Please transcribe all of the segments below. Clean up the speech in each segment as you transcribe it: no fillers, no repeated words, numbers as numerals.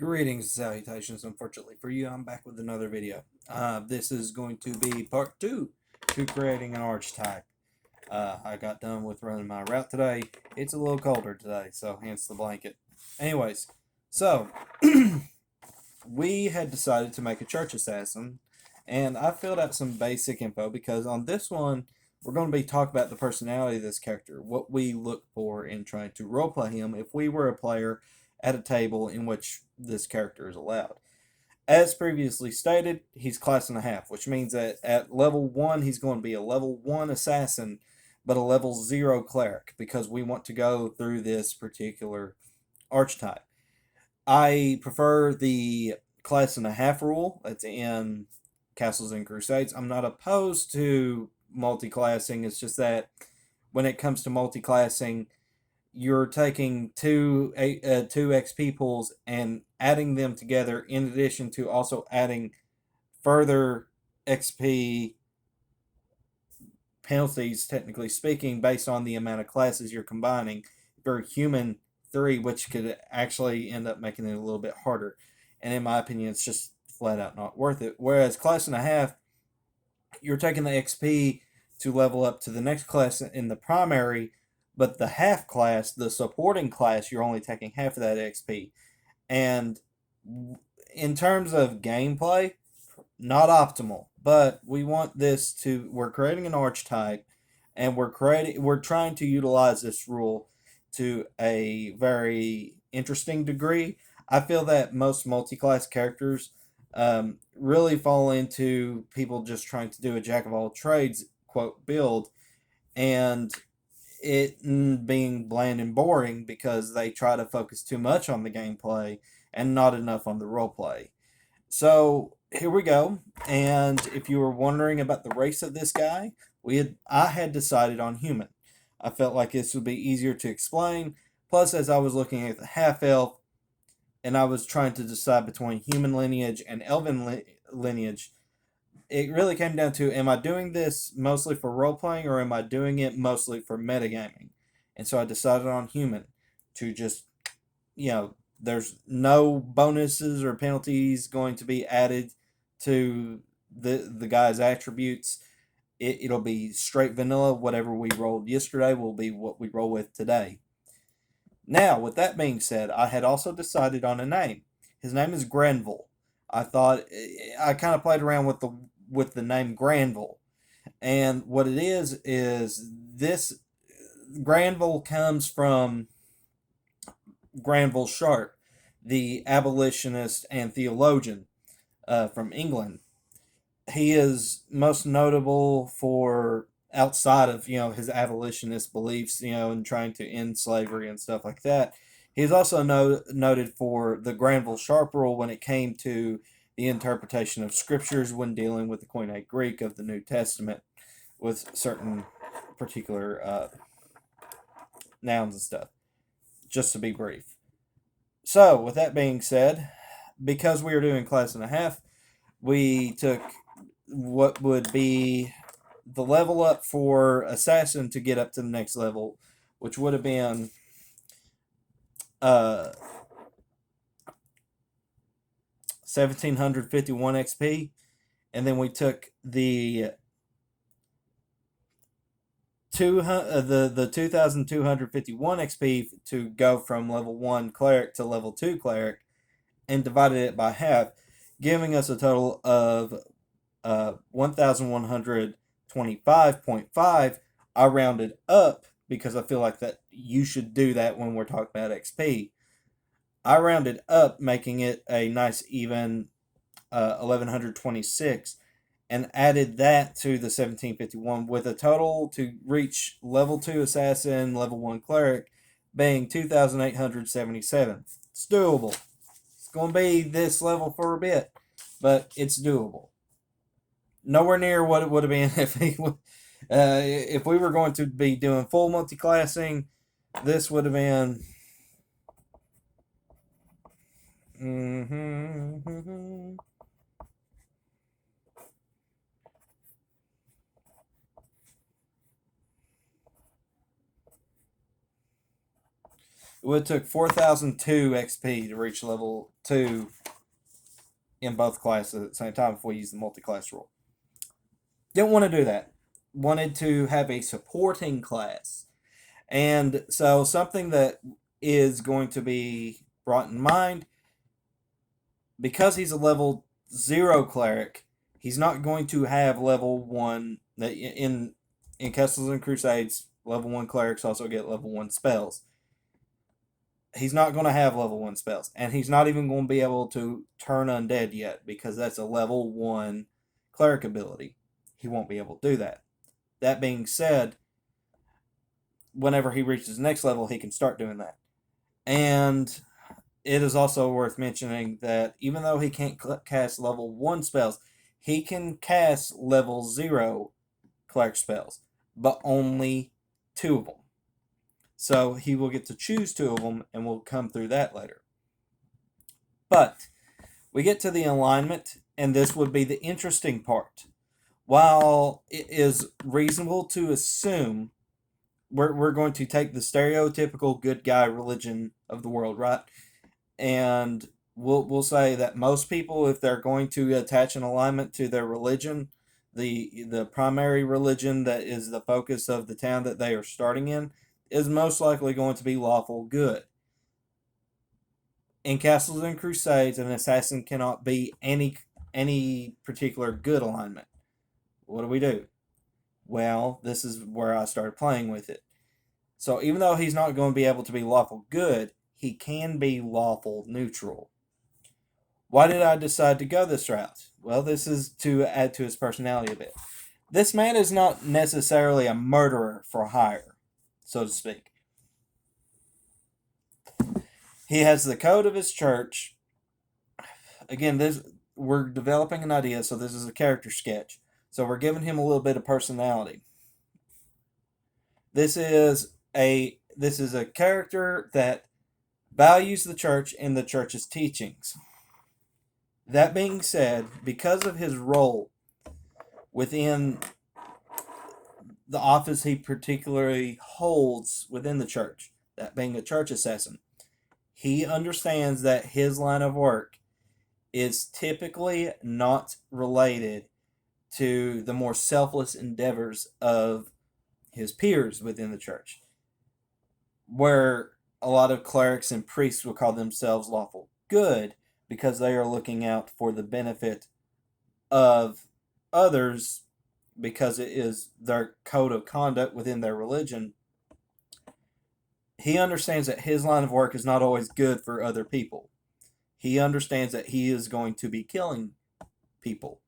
Greetings and salutations. Unfortunately for you, I'm back with another video. This is going to be part 2 to creating an archetype. I got done with running my route today. It's a little colder today, so hence the blanket. Anyways, so we had decided to make a church assassin, and I filled out some basic info because on this one, we're going to be talking about the personality of this character, what we look for in trying to roleplay him if we were a player at a table in which this character is allowed. As previously stated, he's class and a half, which means that at level 1, he's going to be a level 1 assassin, but a level 0 cleric, because we want to go through this particular archetype. I prefer the class and a half rule that's in Castles and Crusades. I'm not opposed to multi-classing. It's just that when it comes to multi-classing, you're taking two XP pools and adding them together in addition to also adding further XP penalties, technically speaking, based on the amount of classes you're combining. For human 3, which could actually end up making it a little bit harder. And in my opinion, it's just flat out not worth it. Whereas class and a half, you're taking the XP to level up to the next class in the primary, but the half class, the supporting class, you're only taking half of that XP. And in terms of gameplay, not optimal. But we want this to, we're creating an archetype, and we're trying to utilize this rule to a very interesting degree. I feel that most multi-class characters really fall into people just trying to do a jack of all trades quote build, and it being bland and boring because they try to focus too much on the gameplay and not enough on the roleplay. So here we go. And if you were wondering about the race of this guy, I had decided on human. I felt like this would be easier to explain. Plus, as I was looking at the half elf, and I was trying to decide between human lineage and elven lineage, it really came down to, am I doing this mostly for role playing or am I doing it mostly for metagaming? And so I decided on human to just, there's no bonuses or penalties going to be added to the guy's attributes. It'll be straight vanilla. Whatever we rolled yesterday will be what we roll with today. Now, with that being said, I had also decided on a name. His name is Granville. I thought I kind of played around with the name Granville, and what it is this Granville comes from Granville Sharp, the abolitionist and theologian from England. He is most notable for, outside of his abolitionist beliefs, and trying to end slavery and stuff like that. He's also noted for the Granville Sharp rule when it came to the interpretation of scriptures when dealing with the Koine Greek of the New Testament with certain particular nouns and stuff. Just to be brief. So, with that being said, because we are doing class and a half, we took what would be the level up for assassin to get up to the next level, which would have been 1751 XP, and then we took the 2251 XP to go from level 1 cleric to level 2 cleric, and divided it by half, giving us a total of 1125.5. I rounded up because I feel like that you should do that when we're talking about XP. I rounded up, making it a nice even 1126, and added that to the 1751 with a total to reach level 2 assassin, level 1 cleric being 2877. It's doable. It's going to be this level for a bit, but it's doable. Nowhere near what it would have been if we were going to be doing full multi-classing. This would have been Well, it took 4002 XP to reach level 2 in both classes at the same time if we use the multi-class rule. Didn't want to do that. Wanted to have a supporting class. And so something that is going to be brought in mind, because he's a level 0 cleric, he's not going to have level 1 in Castles and Crusades. Level 1 clerics also get level 1 spells. He's not going to have level 1 spells, and he's not even going to be able to turn undead yet, because that's a level 1 cleric ability. He won't be able to do that. That being said, whenever he reaches the next level, he can start doing that. And it is also worth mentioning that even though he can't cast level 1 spells, he can cast level 0 cleric spells, but only 2 of them. So he will get to choose 2 of them, and we'll come through that later. But we get to the alignment, and this would be the interesting part. While it is reasonable to assume, we're going to take the stereotypical good guy religion of the world, right? And we'll say that most people, if they're going to attach an alignment to their religion, the primary religion that is the focus of the town that they are starting in, is most likely going to be lawful good. In Castles and Crusades, an assassin cannot be any particular good alignment. What do? Well, this is where I started playing with it. So even though he's not going to be able to be lawful good, he can be lawful neutral. Why did I decide to go this route? Well, this is to add to his personality a bit. This man is not necessarily a murderer for hire, so to speak. He has the code of his church. Again, we're developing an idea, so this is a character sketch. So we're giving him a little bit of personality. This is a character that values the church and the church's teachings. That being said, because of his role within the office he particularly holds within the church, that being a church assassin, he understands that his line of work is typically not related to the more selfless endeavors of his peers within the church, where a lot of clerics and priests will call themselves lawful good because they are looking out for the benefit of others because it is their code of conduct within their religion. He understands that his line of work is not always good for other people. He understands that he is going to be killing people.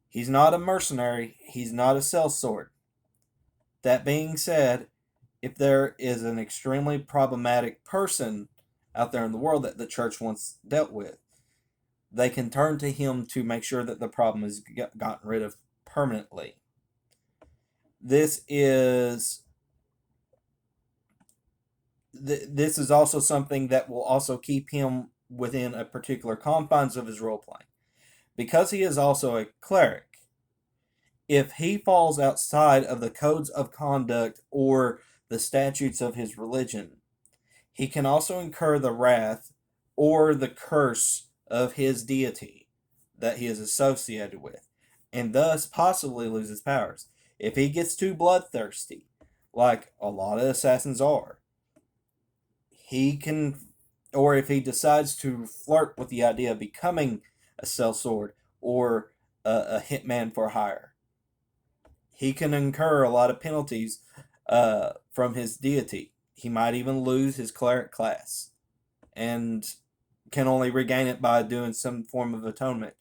He's not a mercenary. He's not a sellsword. That being said, if there is an extremely problematic person out there in the world that the church once dealt with, they can turn to him to make sure that the problem is gotten rid of permanently. This is also something that will also keep him within a particular confines of his role playing. Because he is also a cleric, if he falls outside of the codes of conduct or the statutes of his religion, he can also incur the wrath or the curse of his deity that he is associated with, and thus possibly lose his powers. If he gets too bloodthirsty, like a lot of assassins are, he can, or if he decides to flirt with the idea of becoming a sellsword or a hitman for hire, he can incur a lot of penalties from his deity. He might even lose his cleric class and can only regain it by doing some form of atonement.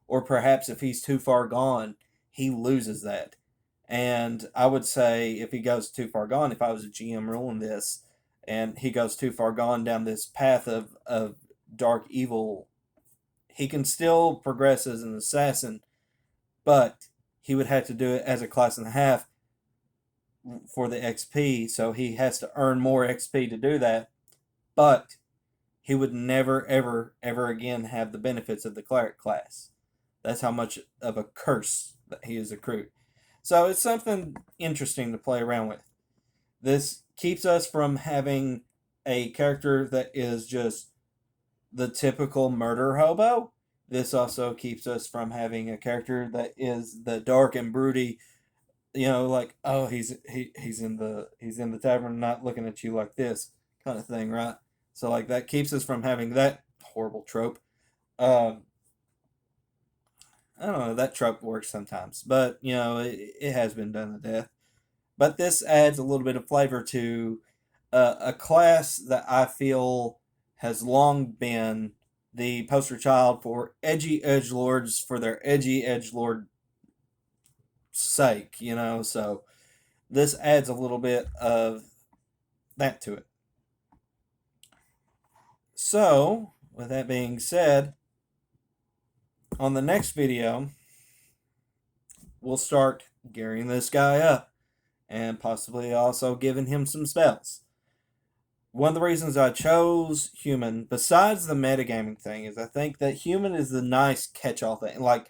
Or perhaps if he's too far gone, he loses that. And I would say if he goes too far gone, if I was a GM ruling this, and he goes too far gone down this path of dark evil, he can still progress as an assassin, but he would have to do it as a class and a half for the XP, so he has to earn more XP to do that, but he would never, ever, ever again have the benefits of the cleric class. That's how much of a curse that he has accrued. So it's something interesting to play around with. This keeps us from having a character that is just the typical murder hobo. This also keeps us from having a character that is the dark and broody, like, oh, he's in the tavern, not looking at you like this kind of thing, right? So like that keeps us from having that horrible trope. Um, I don't know, that trope works sometimes, but it has been done to death. But this adds a little bit of flavor to a class that I feel has long been the poster child for edgy edge lords for their edgy edge lord sake. So this adds a little bit of that to it. So, with that being said, on the next video, we'll start gearing this guy up and possibly also giving him some spells. One of the reasons I chose human, besides the metagaming thing, is I think that human is the nice catch-all thing. Like,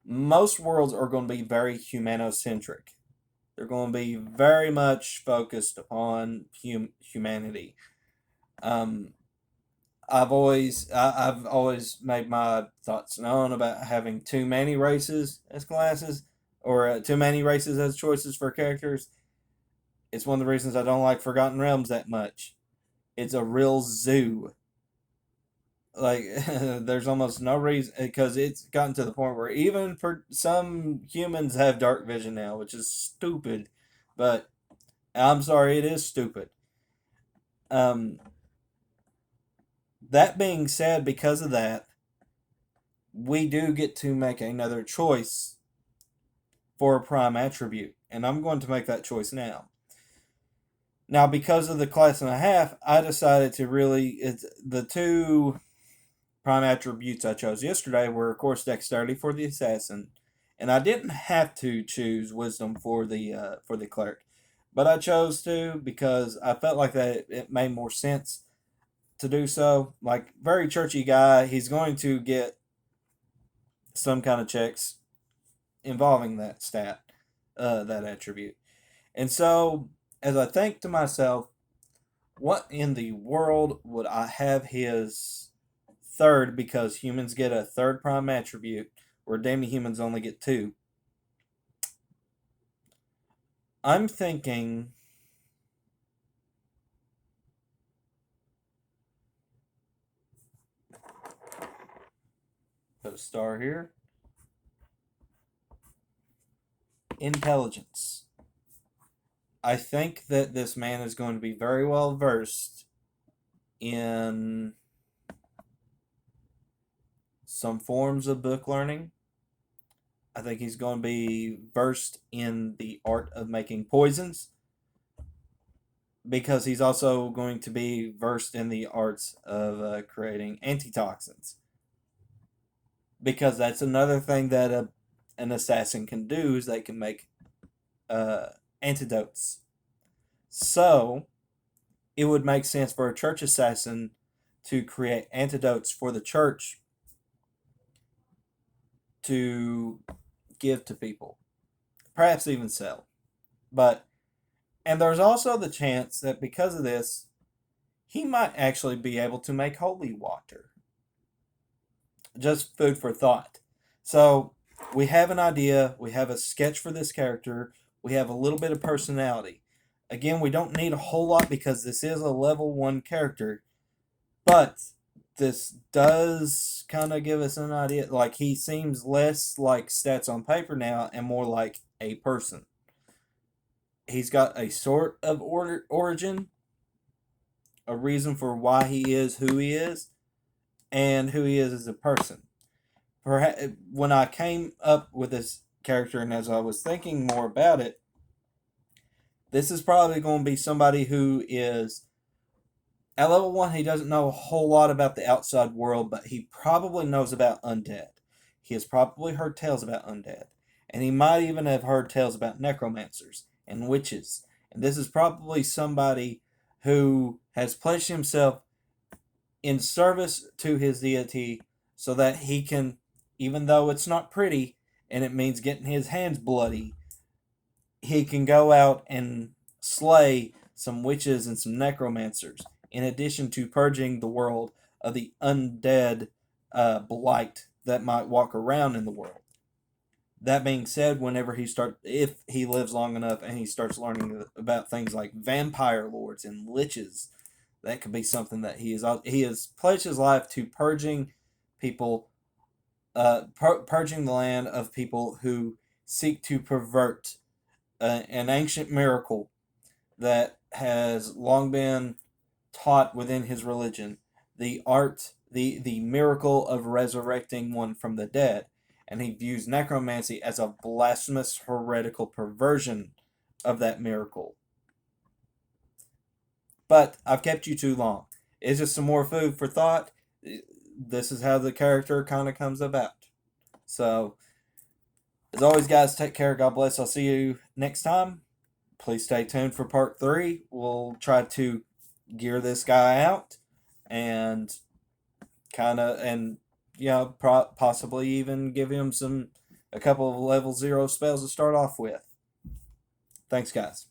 most worlds are going to be very humanocentric. They're going to be very much focused upon humanity. Um, I've always made my thoughts known about having too many races as classes, or too many races as choices for characters. It's one of the reasons I don't like Forgotten Realms that much. It's a real zoo. Like there's almost no reason, because it's gotten to the point where even for some humans have dark vision now, which is stupid. But I'm sorry, it is stupid. Um, that being said, because of that, we do get to make another choice for a prime attribute, and I'm going to make that choice now. Now, because of the class and a half, I decided to it's the two prime attributes I chose yesterday were, of course, dexterity for the assassin, and I didn't have to choose wisdom for the cleric, but I chose to because I felt like that it made more sense to do so. Like, very churchy guy, he's going to get some kind of checks involving that that attribute. And so, as I think to myself, what in the world would I have his third, because humans get a third prime attribute, where demi-humans only get two? I'm thinking put a star here. Intelligence. I think that this man is going to be very well versed in some forms of book learning. I think he's going to be versed in the art of making poisons, because he's also going to be versed in the arts of creating antitoxins. Because that's another thing that an assassin can do, is they can make uh, antidotes. So it would make sense for a church assassin to create antidotes for the church to give to people, perhaps even sell. But and there's also the chance that because of this, he might actually be able to make holy water. Just food for thought. So we have an idea, we have a sketch for this character, we have a little bit of personality. Again, we don't need a whole lot because this is a level 1 character, but this does kind of give us an idea. Like, he seems less like stats on paper now and more like a person. He's got a sort of origin, a reason for why he is who he is, and who he is as a person. When I came up with this character, and as I was thinking more about it, this is probably going to be somebody who is at level 1. He doesn't know a whole lot about the outside world, but he probably knows about undead. He has probably heard tales about undead, and he might even have heard tales about necromancers and witches. And this is probably somebody who has pledged himself in service to his deity, so that he can, even though it's not pretty and it means getting his hands bloody, he can go out and slay some witches and some necromancers in addition to purging the world of the undead blight that might walk around in the world. That being said, if he lives long enough and he starts learning about things like vampire lords and liches, that could be something that he has pledged his life to purging people, purging the land of people who seek to pervert an ancient miracle that has long been taught within his religion, the miracle of resurrecting one from the dead. And he views necromancy as a blasphemous, heretical perversion of that miracle. But I've kept you too long. It's just some more food for thought. This is how the character kind of comes about. So, as always, guys, take care. God bless. I'll see you next time. Please stay tuned for part 3. We'll try to gear this guy out and possibly even give him a couple of level 0 spells to start off with. Thanks, guys.